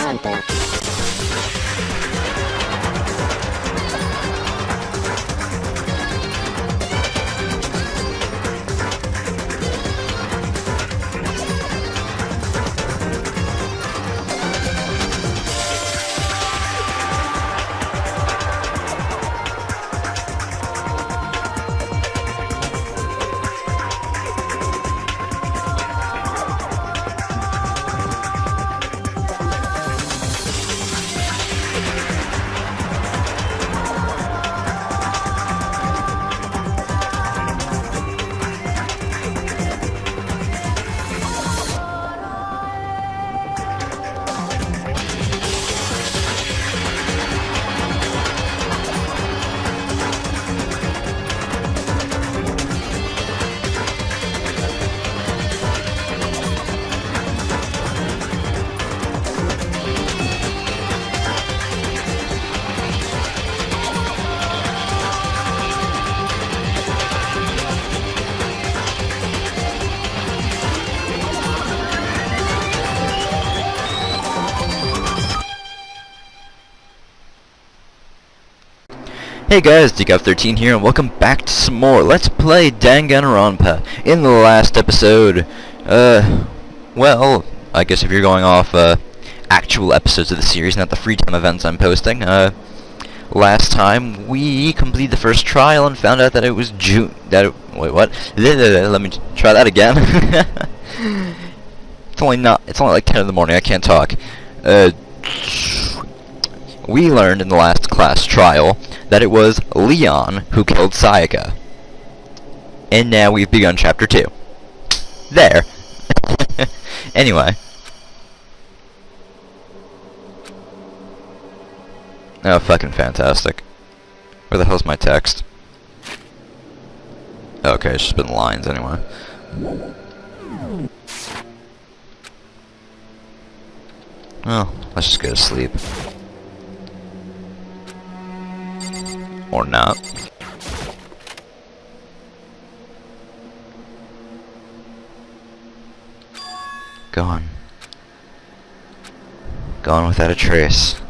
DanganRonpa. Hey guys, DGov13 here, and welcome back to some more Let's Play DanganRonpa. In the last episode, well, I guess if you're going off, actual episodes of the series, not the free time events I'm posting, last time we completed the first trial and found out that it was wait, what? Let me try that again. It's only like 10 in the morning, I can't talk. We learned in the last class trial that it was Leon who killed Sayaka. And now we've begun chapter 2. There. Anyway. Oh, fucking fantastic. Where the hell's my text? Okay, it's just been lines anyway. Well, let's just go to sleep. Or not. Gone. Gone without a trace.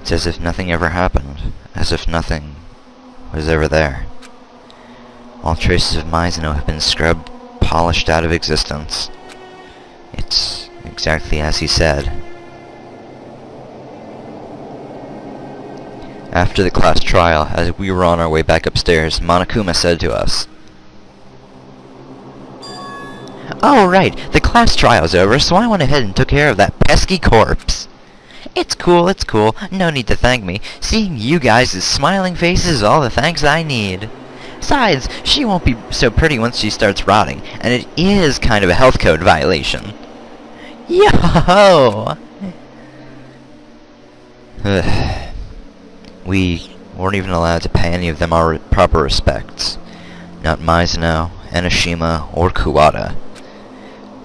It's as if nothing ever happened. As if nothing was ever there. All traces of Mizuno have been scrubbed, polished out of existence. It's exactly as he said. After the class trial, as we were on our way back upstairs, Monokuma said to us, "Oh right, the class trial's over, so I went ahead and took care of that pesky corpse. It's cool, no need to thank me. Seeing you guys' smiling faces is all the thanks I need. Besides, she won't be so pretty once she starts rotting, and it is kind of a health code violation." Yo! We weren't even allowed to pay any of them our proper respects. Not Mizuno, Enoshima, or Kuwata.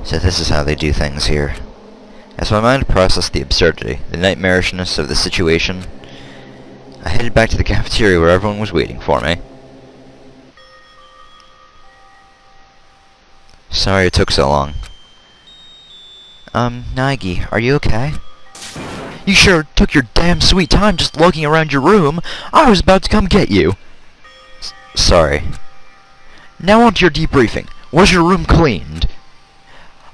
So this is how they do things here. As my mind processed the absurdity, the nightmarishness of the situation, I headed back to the cafeteria where everyone was waiting for me. Sorry it took so long. Naigi, are you okay? You sure took your damn sweet time just lugging around your room. I was about to come get you. Sorry. Now on to your debriefing. Was your room cleaned?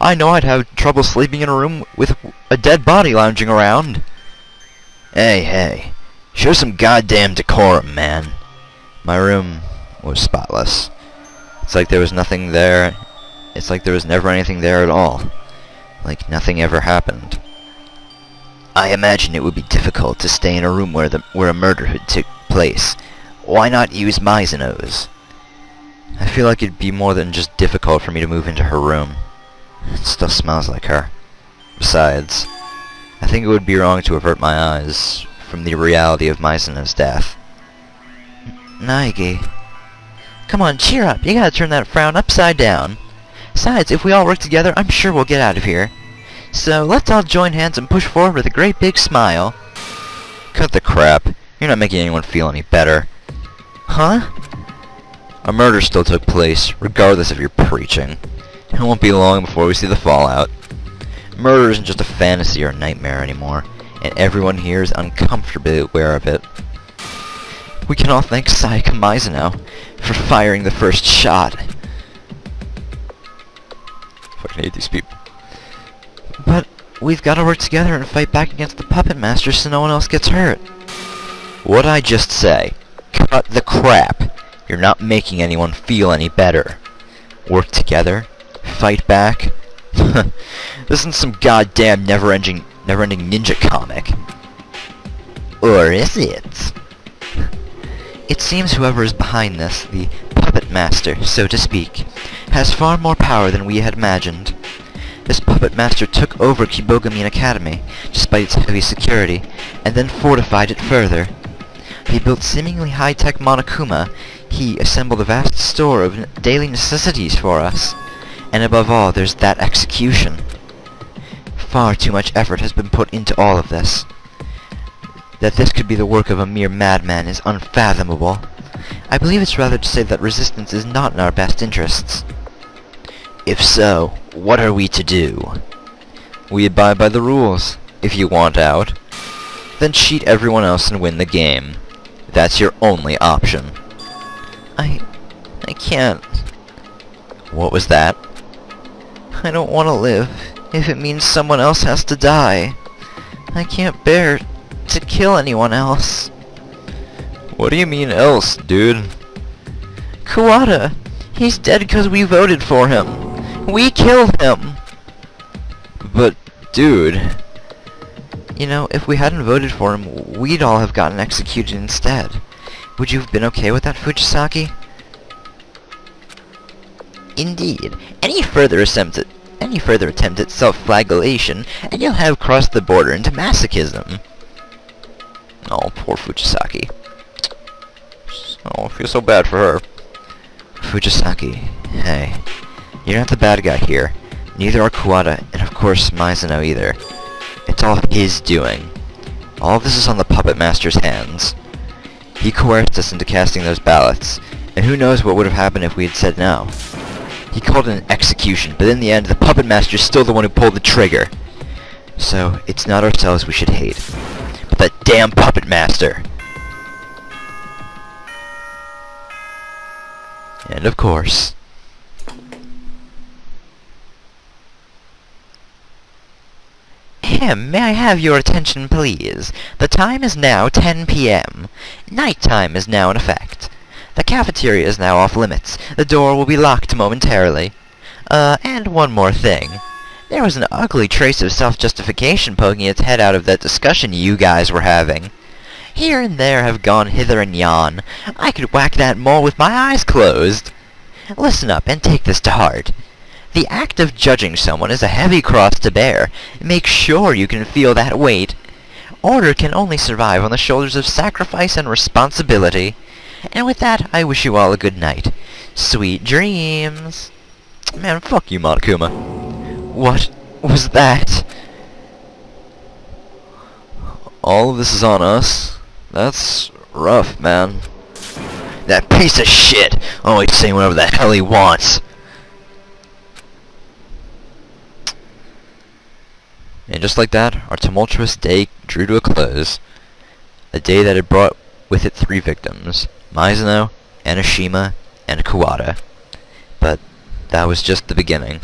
I know I'd have trouble sleeping in a room with a dead body lounging around. Hey. Show some goddamn decorum, man. My room was spotless. It's like there was nothing there. It's like there was never anything there at all. Like nothing ever happened. I imagine it would be difficult to stay in a room where a murder had took place. Why not use Mizuno's? I feel like it'd be more than just difficult for me to move into her room. It still smells like her. Besides, I think it would be wrong to avert my eyes from the reality of Mizuno's death. Naigi. Come on, cheer up. You gotta turn that frown upside down. Besides, if we all work together, I'm sure we'll get out of here. So, let's all join hands and push forward with a great big smile. Cut the crap. You're not making anyone feel any better. Huh? A murder still took place, regardless of your preaching. It won't be long before we see the fallout. Murder isn't just a fantasy or a nightmare anymore, and everyone here is uncomfortably aware of it. We can all thank Sayaka Mizuno for firing the first shot. Fucking hate these people. But we've got to work together and fight back against the Puppet Master so no one else gets hurt. What'd I just say? Cut the crap. You're not making anyone feel any better. Work together? Fight back? This isn't some goddamn never-ending ninja comic. Or is it? It seems whoever is behind this, the Puppet Master, so to speak, has far more power than we had imagined. This Puppet Master took over Kibogami Academy, despite its heavy security, and then fortified it further. He built seemingly high-tech Monokuma. He assembled a vast store of daily necessities for us. And above all, there's that execution. Far too much effort has been put into all of this. That this could be the work of a mere madman is unfathomable. I believe it's rather to say that resistance is not in our best interests. If so, what are we to do? We abide by the rules. If you want out, then cheat everyone else and win the game. That's your only option. I can't. What was that? I don't want to live if it means someone else has to die. I can't bear to kill anyone else. What do you mean else, dude? Kuwata! He's dead because we voted for him. We killed him! But, dude... You know, if we hadn't voted for him, we'd all have gotten executed instead. Would you have been okay with that, Fujisaki? Indeed. Any further attempt at self-flagellation, and you'll have crossed the border into masochism. Oh, poor Fujisaki. Oh, I feel so bad for her. Fujisaki, hey. You're not the bad guy here. Neither are Kuwata, and of course Mizuno either. It's all his doing. All of this is on the Puppet Master's hands. He coerced us into casting those ballots, and who knows what would have happened if we had said no. He called it an execution, but in the end, the Puppet Master's still the one who pulled the trigger. So, it's not ourselves we should hate, but that damn Puppet Master! And of course... May I have your attention, please? The time is now 10 p.m. Nighttime is now in effect. The cafeteria is now off limits. The door will be locked momentarily. And one more thing. There was an ugly trace of self-justification poking its head out of that discussion you guys were having. Here and there have gone hither and yon. I could whack that mole with my eyes closed. Listen up and take this to heart. The act of judging someone is a heavy cross to bear. Make sure you can feel that weight. Order can only survive on the shoulders of sacrifice and responsibility. And with that, I wish you all a good night. Sweet dreams. Man, fuck you, Monokuma. What was that? All of this is on us? That's rough, man. That piece of shit! Always saying whatever the hell he wants. And just like that, our tumultuous day drew to a close. A day that had brought with it 3 victims. Mizuno, Enoshima, and Kuwata. But that was just the beginning.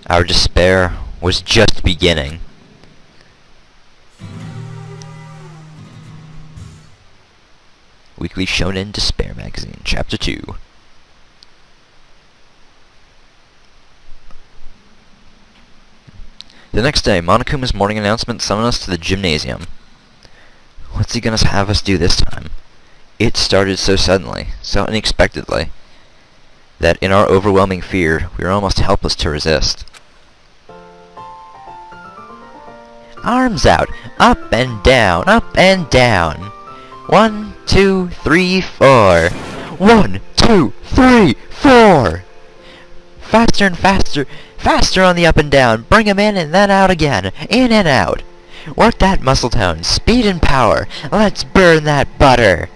Our despair was just beginning. Weekly Shonen Despair Magazine, Chapter 2. The next day, Monokuma's morning announcement summoned us to the gymnasium. What's he gonna have us do this time? It started so suddenly, so unexpectedly, that in our overwhelming fear, we were almost helpless to resist. Arms out, up and down, up and down. 1, 2, 3, 4. 1, 2, 3, 4. Faster and faster, faster on the up and down. Bring 'em in and then out again. In and out. Work that muscle tone, speed and power. Let's burn that butter.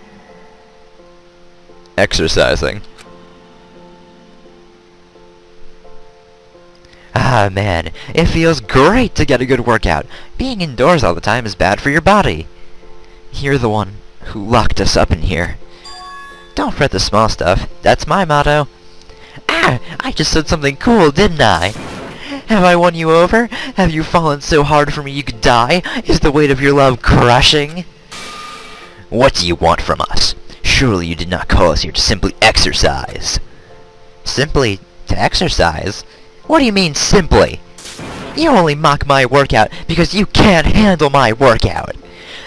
Exercising. Ah, man, it feels great to get a good workout. Being indoors all the time is bad for your body. You're the one who locked us up in here. Don't fret the small stuff. That's my motto. Ah, I just said something cool, didn't I? Have I won you over? Have you fallen so hard for me you could die? Is the weight of your love crushing? What do you want from us? Surely you did not call us here to simply exercise. Simply to exercise? What do you mean, simply? You only mock my workout because you can't handle my workout.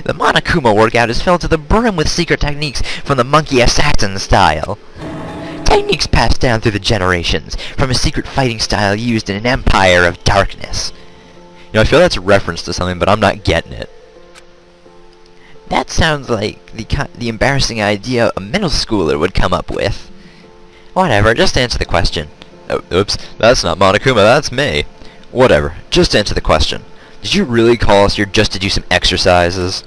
The Monokuma workout is filled to the brim with secret techniques from the monkey assassin style. Techniques passed down through the generations, from a secret fighting style used in an empire of darkness. You know, I feel that's a reference to something, but I'm not getting it. That sounds like the embarrassing idea a middle schooler would come up with. Whatever, just answer the question. Oh, oops, that's not Monokuma, that's me. Whatever, just answer the question. Did you really call us here just to do some exercises?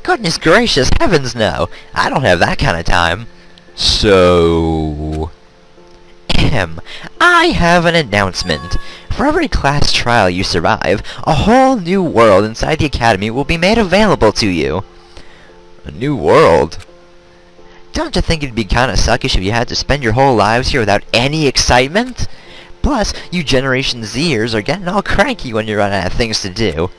Goodness gracious, heavens no! I don't have that kind of time. So... I have an announcement. For every class trial you survive, a whole new world inside the Academy will be made available to you. A new world? Don't you think it'd be kinda suckish if you had to spend your whole lives here without any excitement? Plus, you Generation Zers are getting all cranky when you run out of things to do.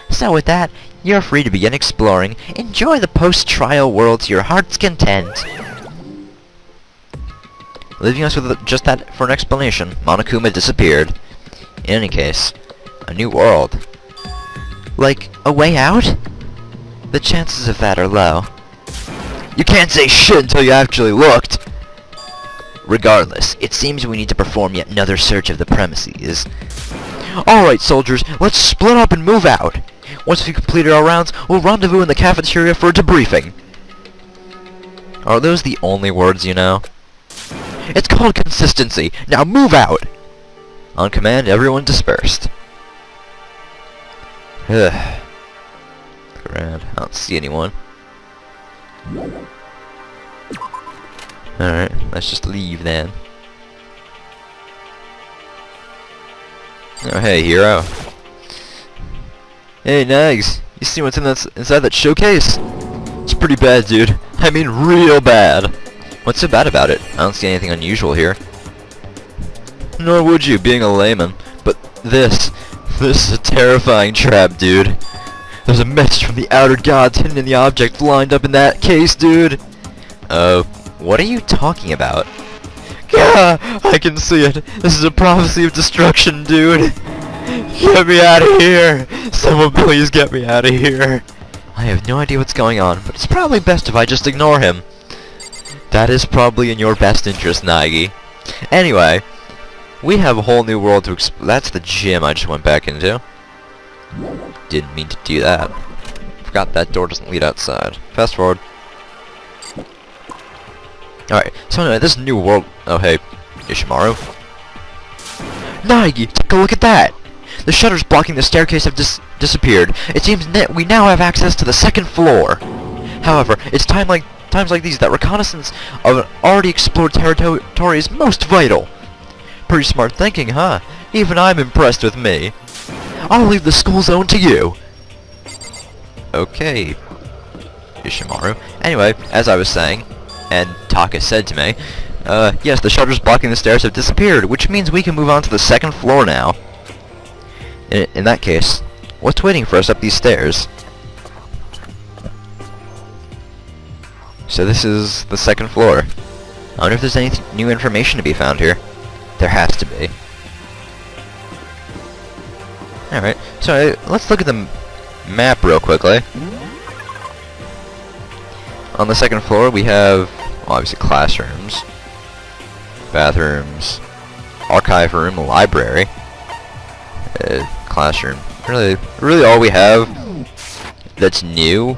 So with that, you're free to begin exploring. Enjoy the post-trial world to your heart's content. Leaving us with just that for an explanation, Monokuma disappeared. In any case, a new world. Like, a way out? The chances of that are low. You can't say shit until you actually looked! Regardless, it seems we need to perform yet another search of the premises. Alright, soldiers, let's split up and move out! Once we've completed our rounds, we'll rendezvous in the cafeteria for a debriefing. Are those the only words you know? It's called consistency. Now move out! On command, everyone dispersed. Ugh. Look around. I don't see anyone. Alright, let's just leave then. Oh hey, hero. Hey, Nags. You see what's inside that showcase? It's pretty bad, dude. I mean real bad. What's so bad about it? I don't see anything unusual here. Nor would you, being a layman. But this is a terrifying trap, dude. There's a message from the outer gods hidden in the object lined up in that case, dude. What are you talking about? Gah! I can see it. This is a prophecy of destruction, dude. Get me out of here! Someone please get me out of here. I have no idea what's going on, but it's probably best if I just ignore him. That is probably in your best interest, Nagi. Anyway, we have a whole new world to explore. That's the gym I just went back into. Didn't mean to do that. Forgot that door doesn't lead outside. Fast forward. Alright, so anyway, this new world... Oh, hey, Ishimaru. Nagi, take a look at that! The shutters blocking the staircase have disappeared. It seems that we now have access to the second floor. However, it's times like these that reconnaissance of an already explored territory is most vital. Pretty smart thinking, huh? Even I'm impressed with me. I'll leave the school zone to you. Okay, Ishimaru. Anyway, as I was saying, and Taka said to me, yes, the shutters blocking the stairs have disappeared, which means we can move on to the second floor now. In that case, what's waiting for us up these stairs? So this is the second floor. I wonder if there's any new information to be found here. There has to be. Alright, so let's look at the map real quickly. On the second floor we have, well, obviously classrooms, bathrooms, archive room, library, classroom. Really all we have that's new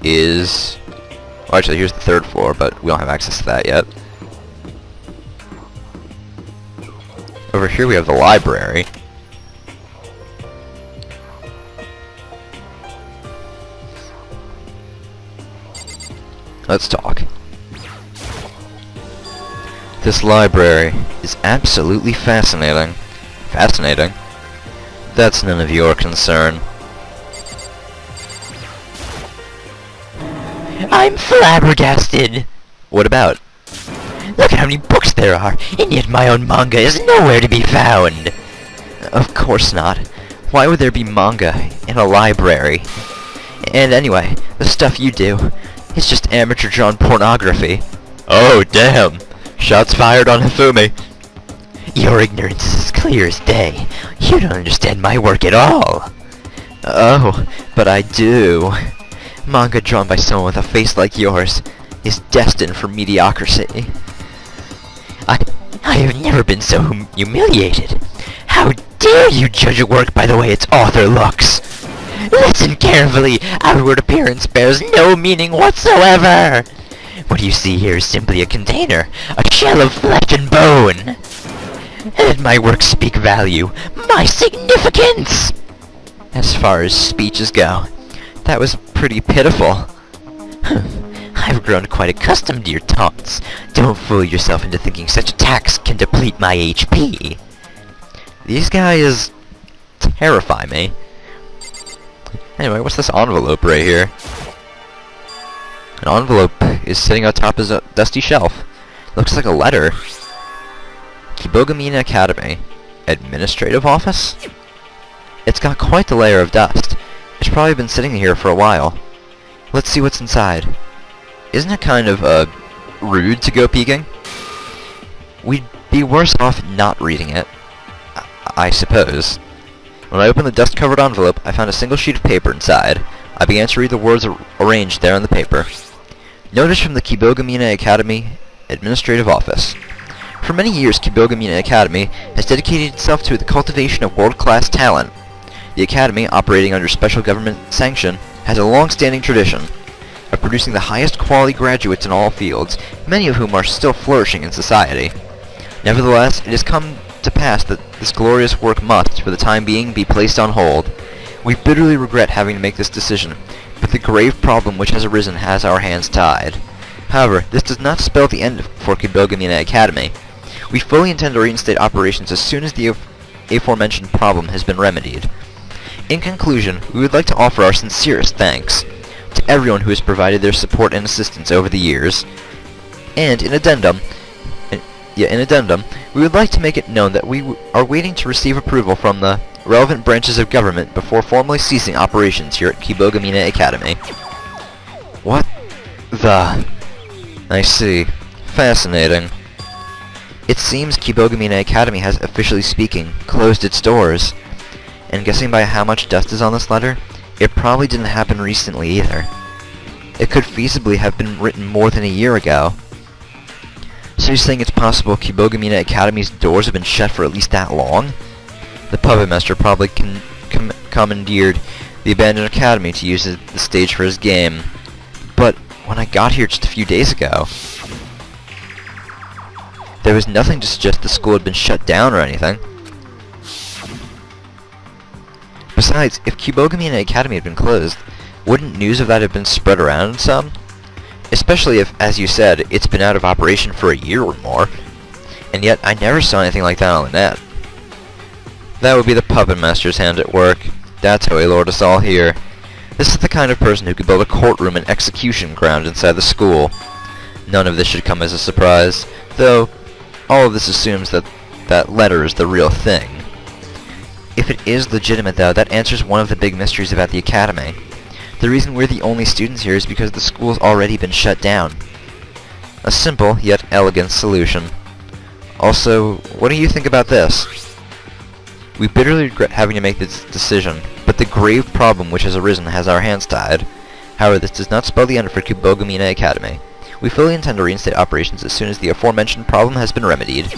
is... Well, actually, here's the third floor, but we don't have access to that yet. Over here we have the library. Let's talk. This library is absolutely fascinating. Fascinating. That's none of your concern. I'm flabbergasted! What about? Look at how many books there are, and yet my own manga is nowhere to be found! Of course not. Why would there be manga in a library? And anyway, the stuff you do, it's just amateur-drawn pornography. Oh, damn! Shots fired on Hifumi. Your ignorance is as clear as day. You don't understand my work at all. Oh, but I do. Manga drawn by someone with a face like yours is destined for mediocrity. I have never been so humiliated. How dare you judge a work by the way its author looks? Listen carefully. Outward appearance bears no meaning whatsoever. What you see here is simply a container, a shell of flesh and bone. Let my work speak value, my significance! As far as speeches go, that was pretty pitiful. I've grown quite accustomed to your taunts. Don't fool yourself into thinking such attacks can deplete my HP. These guys terrify me. Anyway, what's this envelope right here? An envelope is sitting on top of a dusty shelf. Looks like a letter. Kibogamina Academy. Administrative office? It's got quite the layer of dust. It's probably been sitting here for a while. Let's see what's inside. Isn't it kind of, rude to go peeking? We'd be worse off not reading it, I suppose. When I opened the dust-covered envelope, I found a single sheet of paper inside. I began to read the words arranged there on the paper. Notice from the Kibogamina Academy Administrative Office. For many years, Kibogamina Academy has dedicated itself to the cultivation of world-class talent. The Academy, operating under special government sanction, has a long-standing tradition of producing the highest quality graduates in all fields, many of whom are still flourishing in society. Nevertheless, it has come to pass that this glorious work must, for the time being, be placed on hold. We bitterly regret having to make this decision, but the grave problem which has arisen has our hands tied. However, this does not spell the end for Kibogamina Academy. We fully intend to reinstate operations as soon as the aforementioned problem has been remedied. In conclusion, we would like to offer our sincerest thanks to everyone who has provided their support and assistance over the years. And in addendum, we would like to make it known that we are waiting to receive approval from the relevant branches of government before formally ceasing operations here at Kibogamina Academy. What the? I see. Fascinating. It seems Kibogamina Academy has, officially speaking, closed its doors. And guessing by how much dust is on this letter, it probably didn't happen recently either. It could feasibly have been written more than a year ago. So you're saying it's possible Kibogamina Academy's doors have been shut for at least that long? The puppet master probably commandeered the abandoned academy to use as the stage for his game. But when I got here just a few days ago, there was nothing to suggest the school had been shut down or anything. Besides, if Kibogamina Academy had been closed, wouldn't news of that have been spread around some? Especially if, as you said, it's been out of operation for a year or more. And yet, I never saw anything like that on the net. That would be the puppet master's hand at work. That's how he lured us all here. This is the kind of person who could build a courtroom and execution ground inside the school. None of this should come as a surprise, though all of this assumes that that letter is the real thing. If it is legitimate, though, that answers one of the big mysteries about the academy. The reason we're the only students here is because the school's already been shut down. A simple, yet elegant solution. Also, what do you think about this? We bitterly regret having to make this decision, but the grave problem which has arisen has our hands tied. However, this does not spell the end for Kibogamina Academy. We fully intend to reinstate operations as soon as the aforementioned problem has been remedied.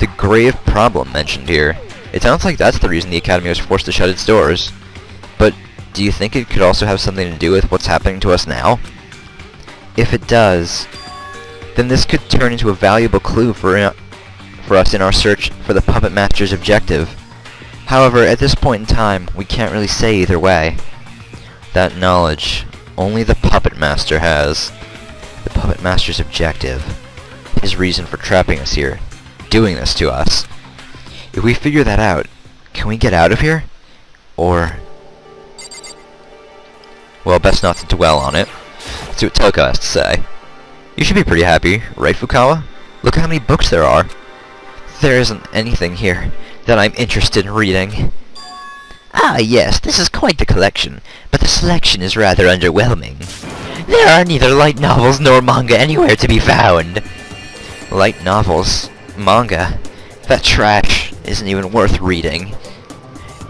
The grave problem mentioned here. It sounds like that's the reason the academy was forced to shut its doors. But do you think it could also have something to do with what's happening to us now? If it does, then this could turn into a valuable clue for us in our search for the Puppet Master's objective. However, at this point in time, we can't really say either way. That knowledge, only the Puppet Master has. The Puppet Master's objective. His reason for trapping us here. Doing this to us. If we figure that out, can we get out of here? Or... well, best not to dwell on it. Let's see what Toko has to say. You should be pretty happy, right, Fukawa? Look how many books there are. There isn't anything here that I'm interested in reading. Ah, yes, this is quite the collection, but the selection is rather underwhelming. There are neither light novels nor manga anywhere to be found. Light novels? Manga? That trash isn't even worth reading.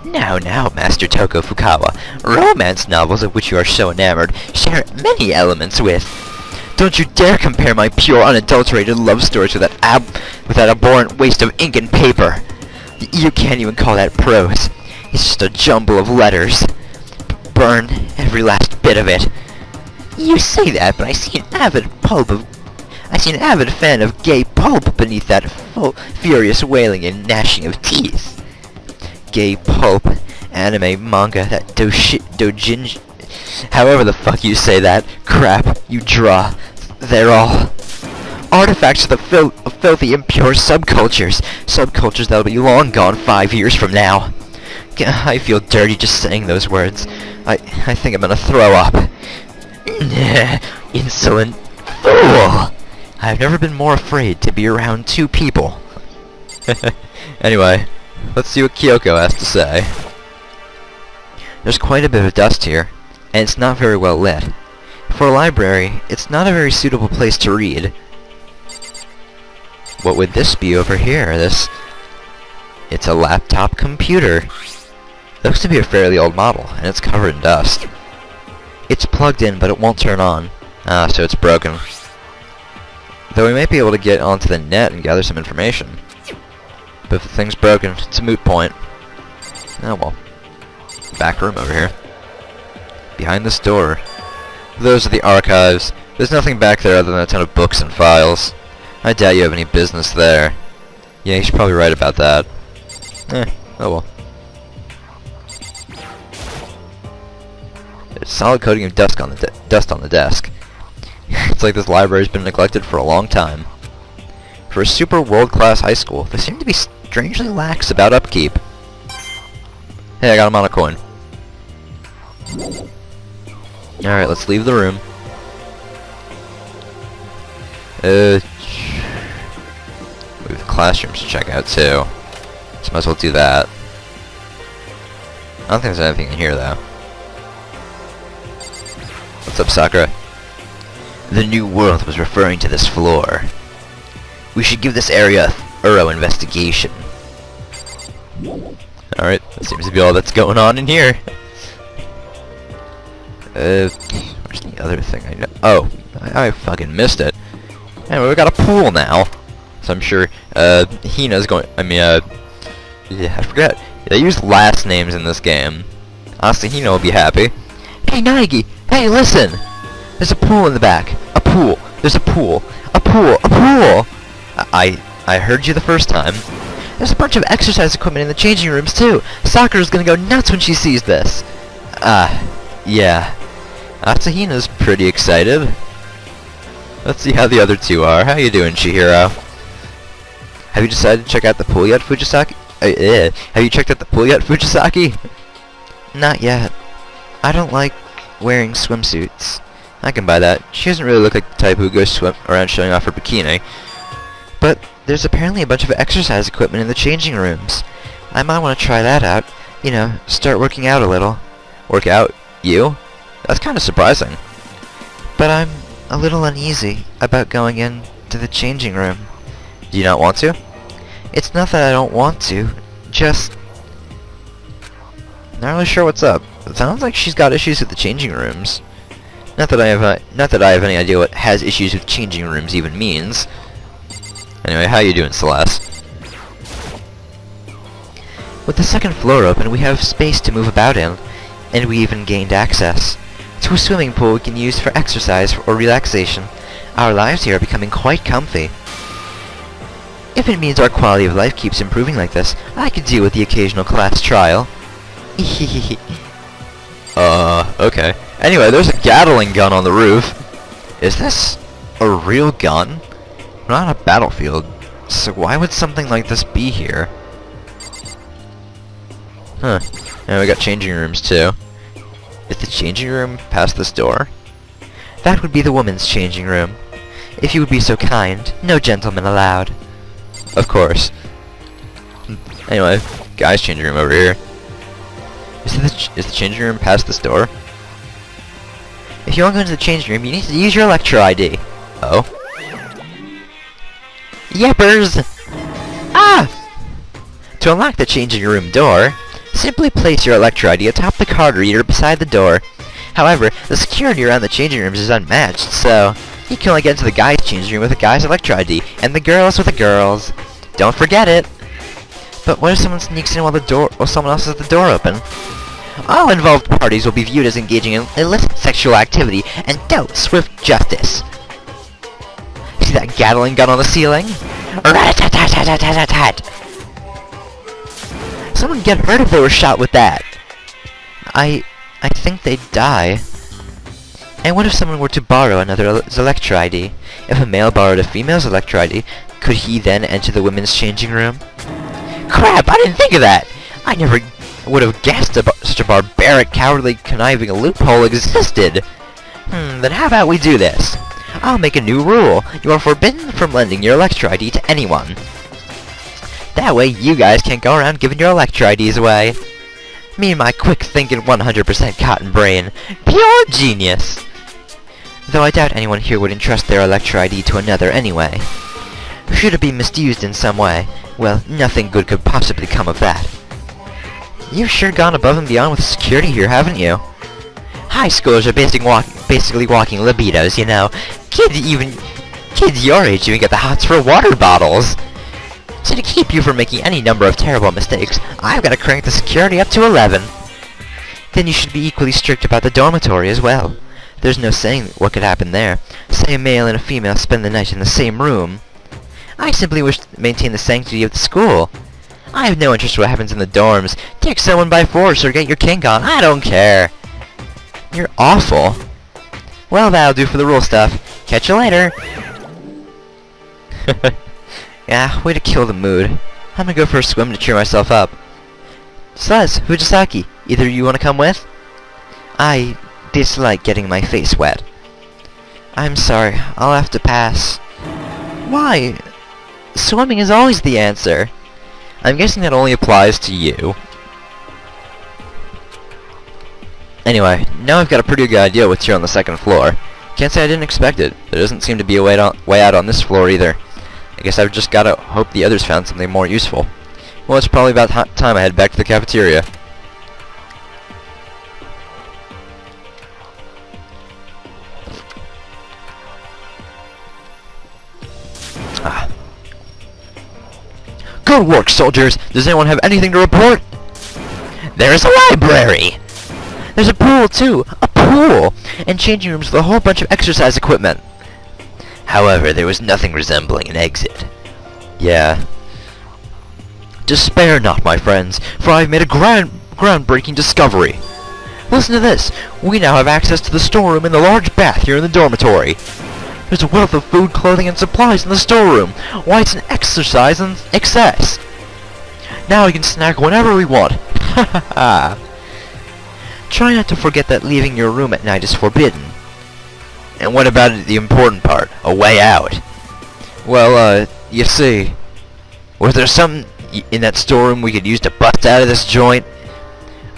Now, Master Toko Fukawa, romance novels of which you are so enamored share many elements with. Don't you dare compare my pure, unadulterated love stories with that abhorrent waste of ink and paper. You can't even call that prose. It's just a jumble of letters. Burn every last bit of it. You say that, but I see an avid fan of gay pulp beneath that furious wailing and gnashing of teeth. Gay pulp, anime, manga, that dojinji... however the fuck you say that, crap you draw, they're all artifacts of the filthy, impure subcultures. Subcultures that'll be long gone 5 years from now. I feel dirty just saying those words. I think I'm gonna throw up. Insolent fool! I've never been more afraid to be around two people. Anyway, let's see what Kyoko has to say. There's quite a bit of dust here, and it's not very well lit. For a library, it's not a very suitable place to read. What would this be over here? It's a laptop computer. Looks to be a fairly old model, and it's covered in dust. It's plugged in, but it won't turn on. Ah, so it's broken. Though we might be able to get onto the net and gather some information. But if the thing's broken, it's a moot point. Oh well. Back room over here. Behind this door. Those are the archives. There's nothing back there other than a ton of books and files. I doubt you have any business there. Yeah, you're probably right about that. Oh well. There's a solid coating of dust on the desk. It's like this library's been neglected for a long time. For a super world-class high school, they seem to be strangely lax about upkeep. Hey, I got a mana coin. Alright, let's leave the room. We have the classrooms to check out too. So might as well do that. I don't think there's anything in here though. What's up, Sakura? The New World was referring to this floor. We should give this area a thorough investigation. Alright, that seems to be all that's going on in here. Where's the other thing I know? Oh, I fucking missed it. Anyway, we got a pool now. So I'm sure, Hina's going... yeah, I forget. They use last names in this game. Honestly, Hina will be happy. Hey, Naegi! Hey, listen! There's a pool in the back. A pool. There's a pool. A pool. A pool! I heard you the first time. There's a bunch of exercise equipment in the changing rooms, too. Sakura's gonna go nuts when she sees this. Yeah. Asahina's pretty excited. Let's see how the other two are. How you doing, Chihiro? Have you decided to check out the pool yet, Fujisaki? Have you checked out the pool yet, Fujisaki? Not yet. I don't like wearing swimsuits. I can buy that. She doesn't really look like the type who goes swim around showing off her bikini. But there's apparently a bunch of exercise equipment in the changing rooms. I might want to try that out. You know, start working out a little. Work out? You? That's kind of surprising. But I'm a little uneasy about going into the changing room. Do you not want to? It's not that I don't want to, just... not really sure what's up. It sounds like she's got issues with the changing rooms. Not that I have any idea what has issues with changing rooms even means. Anyway, how you doing, Celeste? With the second floor open, we have space to move about in, and we even gained access to a swimming pool we can use for exercise or relaxation. Our lives here are becoming quite comfy. If it means our quality of life keeps improving like this, I could deal with the occasional class trial. Okay. Anyway, there's a Gatling gun on the roof. Is this a real gun? We're not on a battlefield, so why would something like this be here? Huh. And we got changing rooms, too. Is the changing room past this door? That would be the woman's changing room. If you would be so kind, no gentlemen allowed. Of course. Anyway, guy's changing room over here. Is the changing room past this door? If you want to go into the changing room, you need to use your Electro ID. Oh? Yeppers! Ah! To unlock the changing room door, simply place your Electro ID atop the card reader beside the door. However, the security around the changing rooms is unmatched, so you can only get into the guys' changing room with the guys' Electro ID, and the girls with the girls. Don't forget it! But what if someone sneaks in while someone else has the door open? All involved parties will be viewed as engaging in illicit sexual activity and dealt swift justice. See that Gatling gun on the ceiling? Rat-a-tat-tat-tat-tat-tat! Someone would get hurt if they were shot with that. I think they'd die. And what if someone were to borrow another's Electro ID? If a male borrowed a female's Electro ID, could he then enter the women's changing room? Crap, I didn't think of that! I never would have guessed such a barbaric, cowardly, conniving loophole existed. Then how about we do this? I'll make a new rule. You are forbidden from lending your Electro ID to anyone. That way you guys can't go around giving your Electro IDs away. Me and my quick-thinking 100% cotton brain. Pure genius! Though I doubt anyone here would entrust their Electro ID to another anyway. Should it be misused in some way, well, nothing good could possibly come of that. You've sure gone above and beyond with security here, haven't you? High schoolers are basically walking libidos, you know. Kids your age even get the hots for water bottles. So to keep you from making any number of terrible mistakes, I've got to crank the security up to 11. Then you should be equally strict about the dormitory as well. There's no saying what could happen there. Say a male and a female spend the night in the same room. I simply wish to maintain the sanctity of the school. I have no interest in what happens in the dorms. Take someone by force or get your kink on. I don't care. You're awful. Well, that'll do for the rule stuff. Catch you later. Yeah, way to kill the mood. I'm gonna go for a swim to cheer myself up. Slez, Fujisaki, either you wanna come with? I dislike getting my face wet. I'm sorry, I'll have to pass. Why? Swimming is always the answer. I'm guessing that only applies to you. Anyway, now I've got a pretty good idea what's here on the second floor. Can't say I didn't expect it. There doesn't seem to be a way out on this floor either. I guess I've just gotta hope the others found something more useful. Well, it's probably about time I head back to the cafeteria. Good work, soldiers! Does anyone have anything to report? There's a library! There's a pool, too! A pool! And changing rooms with a whole bunch of exercise equipment. However, there was nothing resembling an exit. Yeah. Despair not, my friends, for I have made a groundbreaking discovery. Listen to this! We now have access to the storeroom and the large bath here in the dormitory. There's a wealth of food, clothing, and supplies in the storeroom. Why, it's an exercise in excess. Now we can snack whenever we want. Ha ha ha. Try not to forget that leaving your room at night is forbidden. And what about the important part? A way out? Well, you see, was there something in that storeroom we could use to bust out of this joint?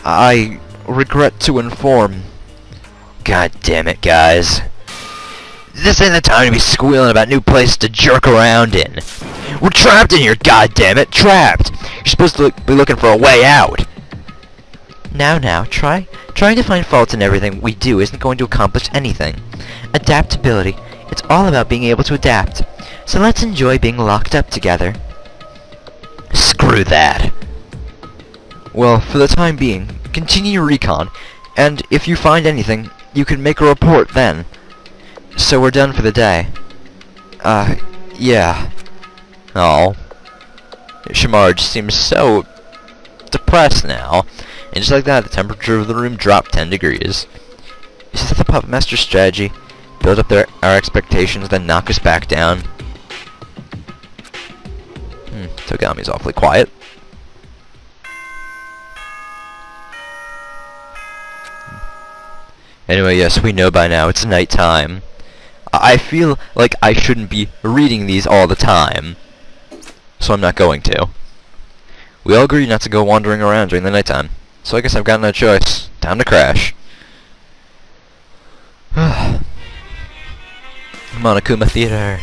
I regret to inform. God damn it, guys. This ain't the time to be squealing about new places to jerk around in. We're trapped in here, goddammit, trapped! You're supposed to be looking for a way out! Now, trying to find faults in everything we do isn't going to accomplish anything. Adaptability. It's all about being able to adapt. So let's enjoy being locked up together. Screw that! Well, for the time being, continue your recon, and if you find anything, you can make a report then. So we're done for the day. Yeah. Oh. Shimarge seems so depressed now. And just like that, the temperature of the room dropped 10 degrees. Is this the Puppet Master's strategy? Build up our expectations, then knock us back down? Togami's awfully quiet. Anyway, yes, we know by now it's nighttime. I feel like I shouldn't be reading these all the time, so I'm not going to. We all agreed not to go wandering around during the nighttime, so I guess I've got no choice. Time to crash. Monokuma Theater.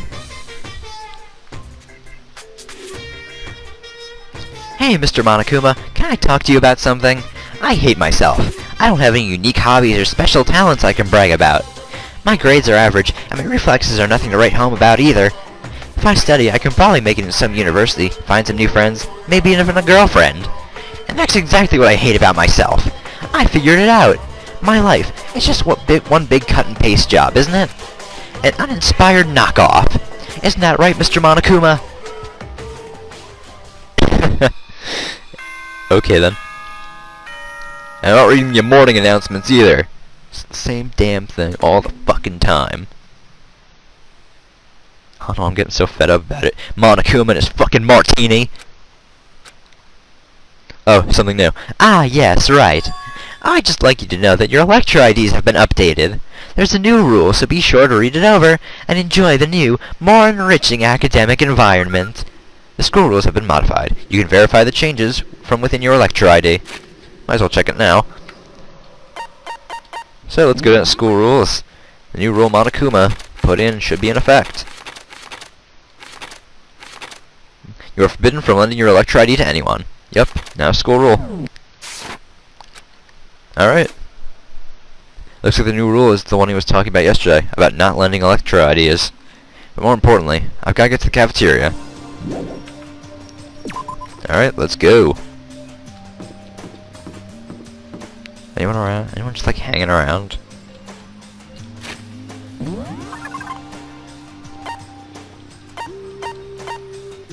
Hey, Mr. Monokuma, can I talk to you about something? I hate myself. I don't have any unique hobbies or special talents I can brag about. My grades are average, and my reflexes are nothing to write home about either. If I study, I can probably make it in some university, find some new friends, maybe even a girlfriend. And that's exactly what I hate about myself. I figured it out. My life is just one big cut and paste job, isn't it? An uninspired knockoff. Isn't that right, Mr. Monokuma? Okay then. I'm not reading your morning announcements either. It's the same damn thing all the fucking time. Oh no, I'm getting so fed up about it. Monokuma and his fucking martini. Oh, something new. Ah, yes, right. I'd just like you to know that your lecture IDs have been updated. There's a new rule, so be sure to read it over and enjoy the new, more enriching academic environment. The school rules have been modified. You can verify the changes from within your lecture ID. Might as well check it now. So let's go to school rules. The new rule Monokuma put in should be in effect. You are forbidden from lending your lecture ID to anyone. Yep, now school rule. Alright. Looks like the new rule is the one he was talking about yesterday, about not lending lecture IDs. But more importantly, I've got to get to the cafeteria. Alright, let's go. Anyone around? Anyone just like hanging around?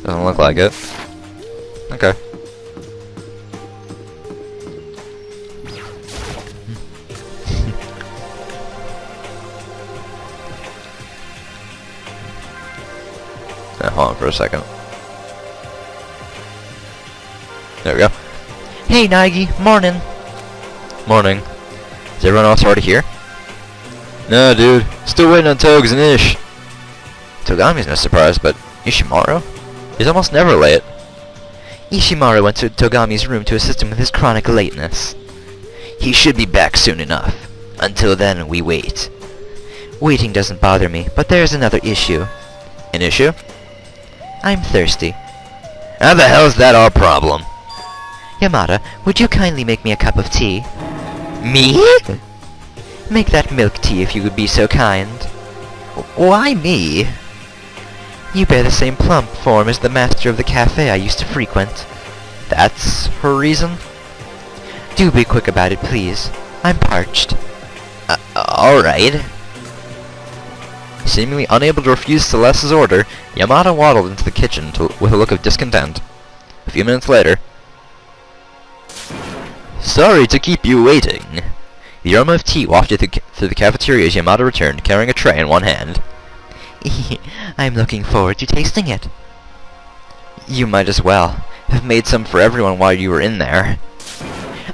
Doesn't look like it. Okay. Now, hold on for a second. There we go. Hey, Nagi. Morning. Morning. Is everyone else already here? No, dude. Still waiting on Togs and Ish. Togami's no surprise, but Ishimaru? He's almost never late. Ishimaru went to Togami's room to assist him with his chronic lateness. He should be back soon enough. Until then, we wait. Waiting doesn't bother me, but there's another issue. An issue? I'm thirsty. How the hell's that our problem? Yamada, would you kindly make me a cup of tea? Me? Make that milk tea if you would be so kind. Why me? You bear the same plump form as the master of the cafe I used to frequent. That's her reason? Do be quick about it, please. I'm parched. Alright. Seemingly unable to refuse Celeste's order, Yamada waddled into the kitchen with a look of discontent. A few minutes later... Sorry to keep you waiting. The aroma of tea wafted through the cafeteria as Yamada returned, carrying a tray in one hand. I'm looking forward to tasting it. You might as well have made some for everyone while you were in there.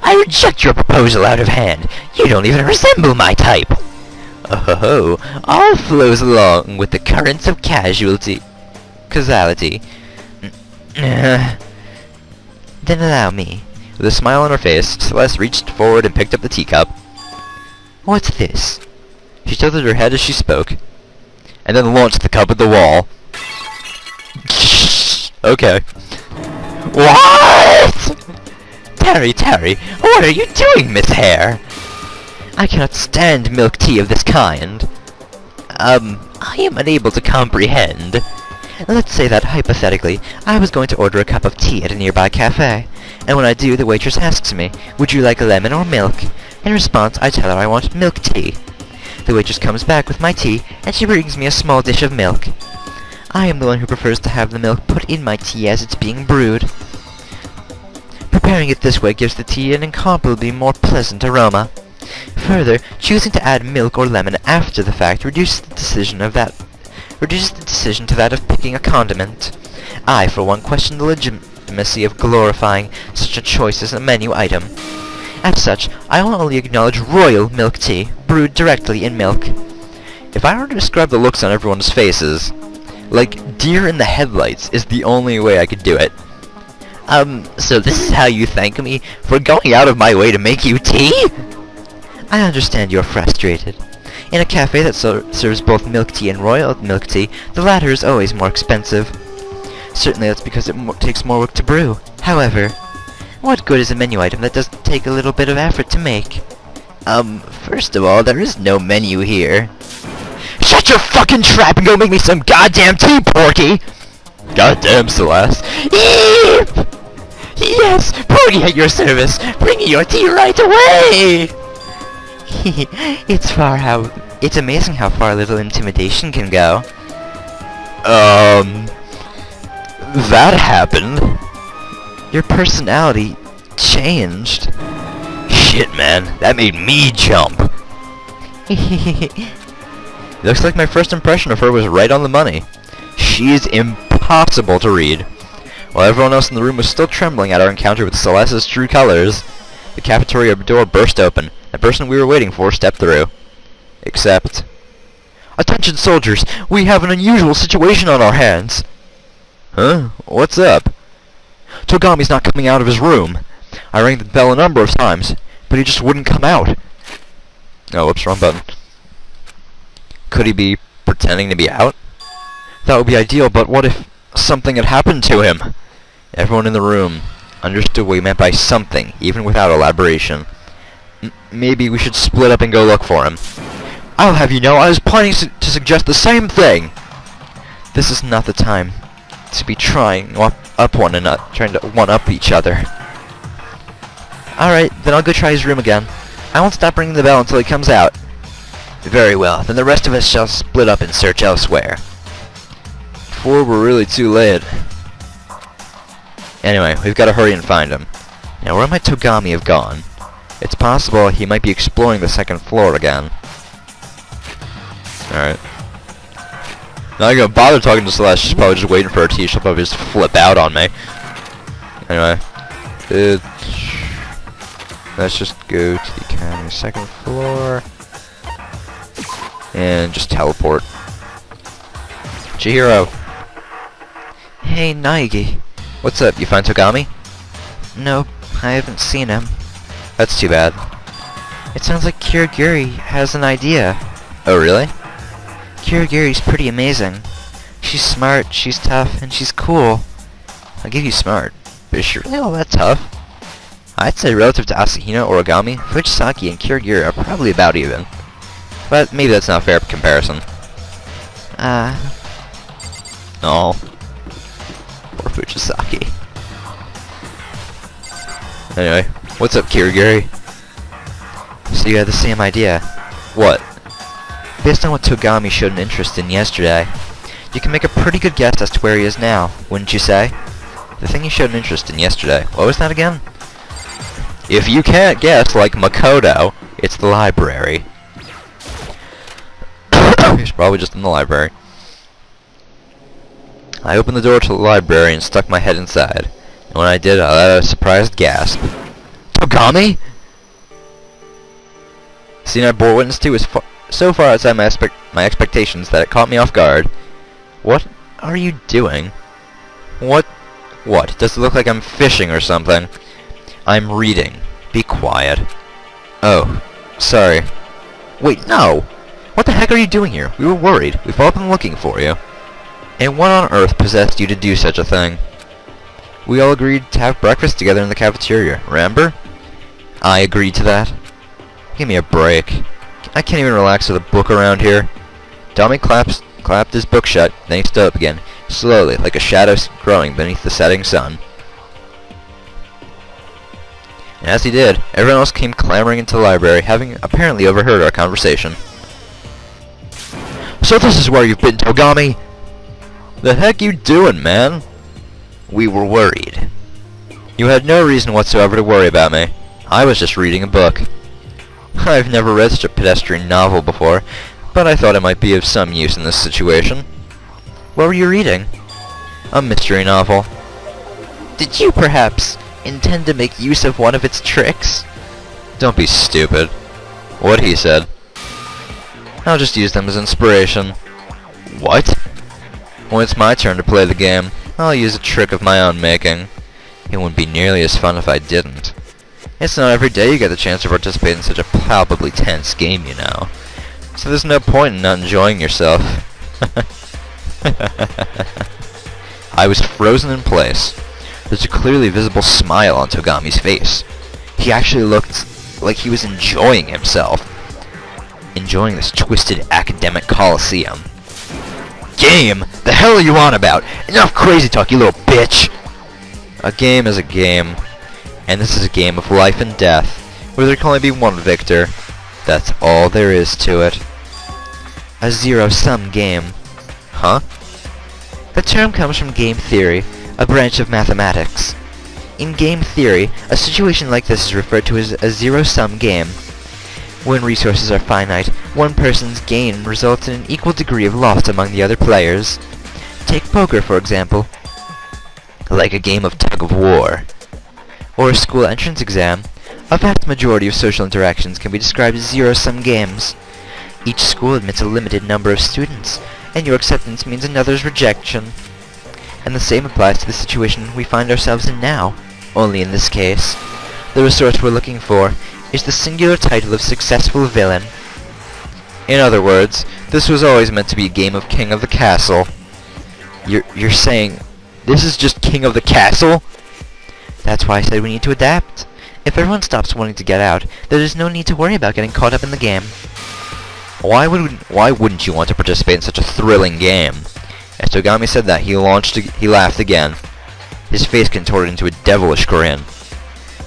I reject your proposal out of hand. You don't even resemble my type. Oh, all flows along with the currents of causality. Then allow me. With a smile on her face, Celeste reached forward and picked up the teacup. What's this? She tilted her head as she spoke, and then launched the cup at the wall. Okay. What? Terry, what are you doing, Miss Hare? I cannot stand milk tea of this kind. I am unable to comprehend. Let's say that, hypothetically, I was going to order a cup of tea at a nearby cafe, and when I do, the waitress asks me, would you like lemon or milk? In response, I tell her I want milk tea. The waitress comes back with my tea, and she brings me a small dish of milk. I am the one who prefers to have the milk put in my tea as it's being brewed. Preparing it this way gives the tea an incomparably more pleasant aroma. Further, choosing to add milk or lemon after the fact reduces the decision to that of picking a condiment. I, for one, question the legitimacy of glorifying such a choice as a menu item. As such, I will only acknowledge royal milk tea, brewed directly in milk. If I were to describe the looks on everyone's faces, like deer in the headlights is the only way I could do it. So this is how you thank me for going out of my way to make you tea? I understand you're frustrated. In a cafe that serves both milk tea and royal milk tea, the latter is always more expensive. Certainly that's because it takes more work to brew. However, what good is a menu item that doesn't take a little bit of effort to make? First of all, there is no menu here. Shut your fucking trap and go make me some goddamn tea, Porky! Goddamn, Celeste. Eep! Yes, Porgy at your service. Bringing your tea right away! It's amazing how far a little intimidation can go. That happened. Your personality changed. Shit, man, that made me jump. Looks like my first impression of her was right on the money. She's impossible to read. While everyone else in the room was still trembling at our encounter with Celeste's true colors, the cafeteria door burst open. The person we were waiting for stepped through. Except... Attention soldiers! We have an unusual situation on our hands! Huh? What's up? Togami's not coming out of his room. I rang the bell a number of times, but he just wouldn't come out. Oh, whoops, wrong button. Could he be pretending to be out? That would be ideal, but what if something had happened to him? Everyone in the room understood what he meant by something, even without elaboration. Maybe we should split up and go look for him. I'll have you know, I was planning to suggest the same thing! This is not the time to be trying to one-up each other. Alright, then I'll go try his room again. I won't stop ringing the bell until he comes out. Very well, then the rest of us shall split up and search elsewhere. Before we're really too late. Anyway, we've got to hurry and find him. Now, where might Togami have gone? It's possible he might be exploring the second floor again. Alright. Not gonna bother talking to Celeste, she's probably just waiting for her tea. She'll probably just flip out on me. Anyway. Let's just go to the Academy second floor. And just teleport. Chihiro. Hey, Naegi. What's up, you find Togami? Nope, I haven't seen him. That's too bad. It sounds like Kirigiri has an idea. Oh, really? Kirigiri's pretty amazing. She's smart, she's tough, and she's cool. I'll give you smart, but is she really all that tough? I'd say relative to Asahino, Origami, Fujisaki, and Kirigiri are probably about even. But maybe that's not a fair comparison. No. Poor Fujisaki. Anyway, what's up, Kirigiri? So you had the same idea. What? Based on what Togami showed an interest in yesterday, you can make a pretty good guess as to where he is now, wouldn't you say? The thing he showed an interest in yesterday. What was that again? If you can't guess like Makoto, it's the library. He's probably just in the library. I opened the door to the library and stuck my head inside. And when I did, I let out a surprised gasp. Togami?! The scene I bore witness to was so far outside my expectations that it caught me off guard. What are you doing? What? Does it look like I'm fishing or something? I'm reading. Be quiet. Oh, sorry. Wait, no! What the heck are you doing here? We were worried. We've all been looking for you. And what on earth possessed you to do such a thing? We all agreed to have breakfast together in the cafeteria, remember? I agreed to that. Give me a break. I can't even relax with a book around here. Tommy clapped his book shut, then he stood up again, slowly, like a shadow growing beneath the setting sun. And as he did, everyone else came clamoring into the library, having apparently overheard our conversation. So this is where you've been, Togami? The heck you doing, man? We were worried. You had no reason whatsoever to worry about me. I was just reading a book. I've never read such a pedestrian novel before, but I thought it might be of some use in this situation. What were you reading? A mystery novel. Did you perhaps intend to make use of one of its tricks? Don't be stupid. What he said. I'll just use them as inspiration. What? When it's my turn to play the game, I'll use a trick of my own making. It wouldn't be nearly as fun if I didn't. It's not every day you get the chance to participate in such a palpably tense game, you know. So there's no point in not enjoying yourself. I was frozen in place. There's a clearly visible smile on Togami's face. He actually looked like he was enjoying himself. Enjoying this twisted academic coliseum. Game? The hell are you on about? Enough crazy talk, you little bitch! A game is a game. And this is a game of life and death, where there can only be one victor. That's all there is to it. A zero-sum game. Huh? The term comes from game theory, a branch of mathematics. In game theory, a situation like this is referred to as a zero-sum game. When resources are finite, one person's gain results in an equal degree of loss among the other players. Take poker, for example. Like a game of tug-of-war. Or a school entrance exam, a vast majority of social interactions can be described as zero-sum games. Each school admits a limited number of students, and your acceptance means another's rejection. And the same applies to the situation we find ourselves in now, only in this case, the resource we're looking for is the singular title of successful villain. In other words, this was always meant to be a game of King of the Castle. You're saying, this is just King of the Castle? That's why I said we need to adapt. If everyone stops wanting to get out, there is no need to worry about getting caught up in the game. Why wouldn't you want to participate in such a thrilling game? As Togami said that, he laughed again. His face contorted into a devilish grin.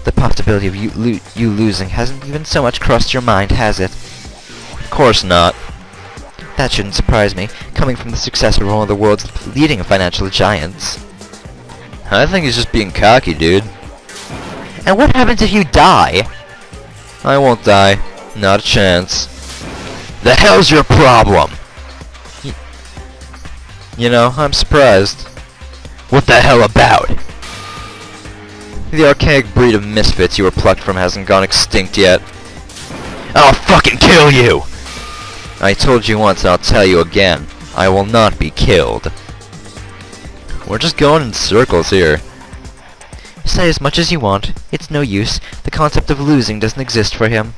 The possibility of you losing hasn't even so much crossed your mind, has it? Of course not. That shouldn't surprise me, coming from the successor of one of the world's leading financial giants. I think he's just being cocky, dude. And what happens if you die? I won't die. Not a chance. The hell's your problem? You know, I'm surprised. What the hell about? The archaic breed of misfits you were plucked from hasn't gone extinct yet. I'll fucking kill you! I told you once and I'll tell you again. I will not be killed. We're just going in circles here. Say as much as you want. It's no use. The concept of losing doesn't exist for him.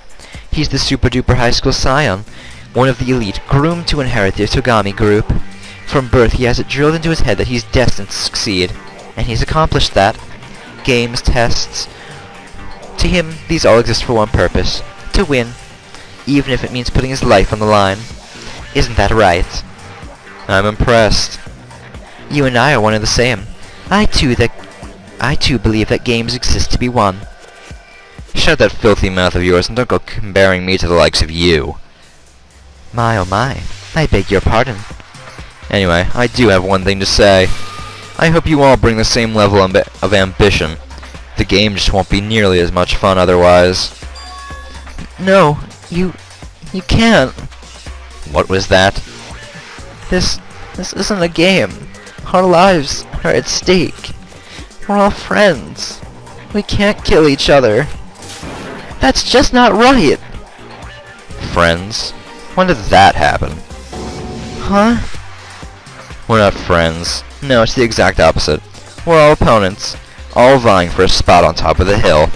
He's the super-duper high school scion, one of the elite, groomed to inherit the Togami group. From birth, he has it drilled into his head that he's destined to succeed, and he's accomplished that. Games, tests. To him, these all exist for one purpose: to win, even if it means putting his life on the line. Isn't that right? I'm impressed. You and I are one and the same. I too believe that games exist to be won. Shut that filthy mouth of yours and don't go comparing me to the likes of you. My oh my, I beg your pardon. Anyway, I do have one thing to say. I hope you all bring the same level of ambition. The game just won't be nearly as much fun otherwise. No, you can't. What was that? This isn't a game. Our lives are at stake. We're all friends. We can't kill each other. That's just not right. Friends? When did that happen? Huh? We're not friends. No, it's the exact opposite. We're all opponents, all vying for a spot on top of the hill.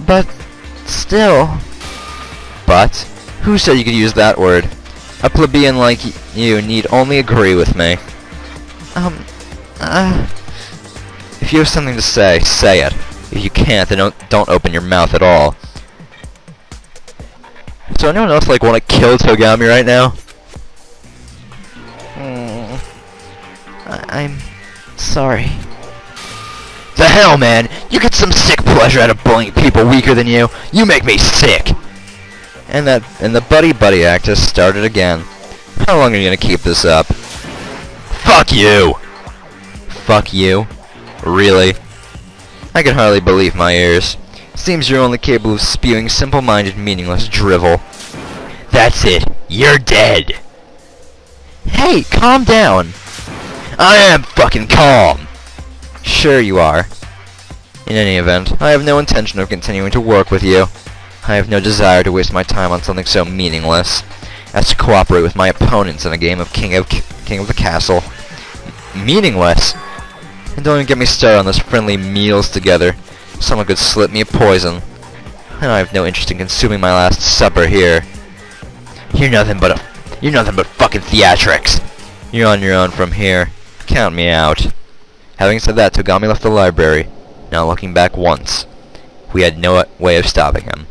But still... But? Who said you could use that word? A plebeian like you need only agree with me. If you have something to say, say it. If you can't, then don't open your mouth at all. So anyone else want to kill Togami right now? I'm sorry. The hell, man! You get some sick pleasure out of bullying people weaker than you. You make me sick. And the buddy act has started again. How long are you gonna keep this up? Fuck you! Fuck you? Really? I can hardly believe my ears. Seems you're only capable of spewing simple-minded, meaningless drivel. That's it. You're dead. Hey, calm down. I am fucking calm. Sure you are. In any event, I have no intention of continuing to work with you. I have no desire to waste my time on something so meaningless as to cooperate with my opponents in a game of King of the Castle. Meaningless? And don't even get me started on those friendly meals together. Someone could slip me a poison. And I have no interest in consuming my last supper here. You're nothing but fucking theatrics. You're on your own from here. Count me out. Having said that, Togami left the library, not looking back once. We had no way of stopping him.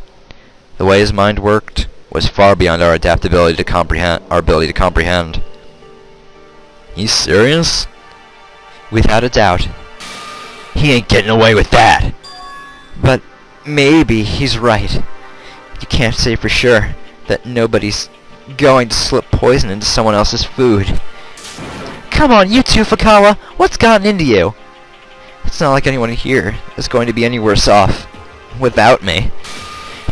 The way his mind worked was far beyond our ability to comprehend. You serious? Without a doubt. He ain't getting away with that. But maybe he's right. You can't say for sure that nobody's going to slip poison into someone else's food. Come on, you two, Fukawa! What's gotten into you? It's not like anyone here is going to be any worse off without me.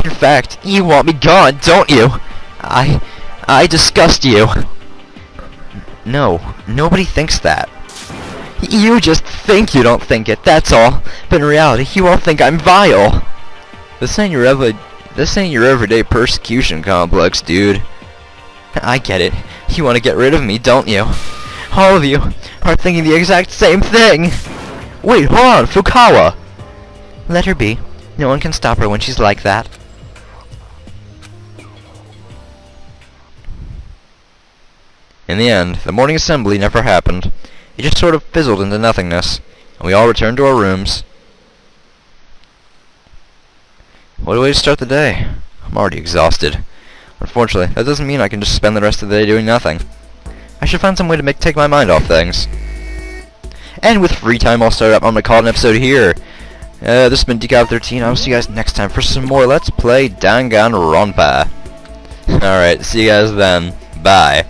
In fact, you want me gone, don't you? I disgust you. No, nobody thinks that. You just think you don't think it, that's all. But in reality, you all think I'm vile. This ain't your everyday persecution complex, dude. I get it. You want to get rid of me, don't you? All of you are thinking the exact same thing. Wait, hold on, Fukawa. Let her be. No one can stop her when she's like that. In the end, the morning assembly never happened. It just sort of fizzled into nothingness, and we all returned to our rooms. What a way to start the day. I'm already exhausted. Unfortunately, that doesn't mean I can just spend the rest of the day doing nothing. I should find some way to take my mind off things. And with free time all started up, I'm gonna call it an episode here. This has been Decal13. I'll see you guys next time for some more Let's Play DanganRonpa. Alright, see you guys then. Bye.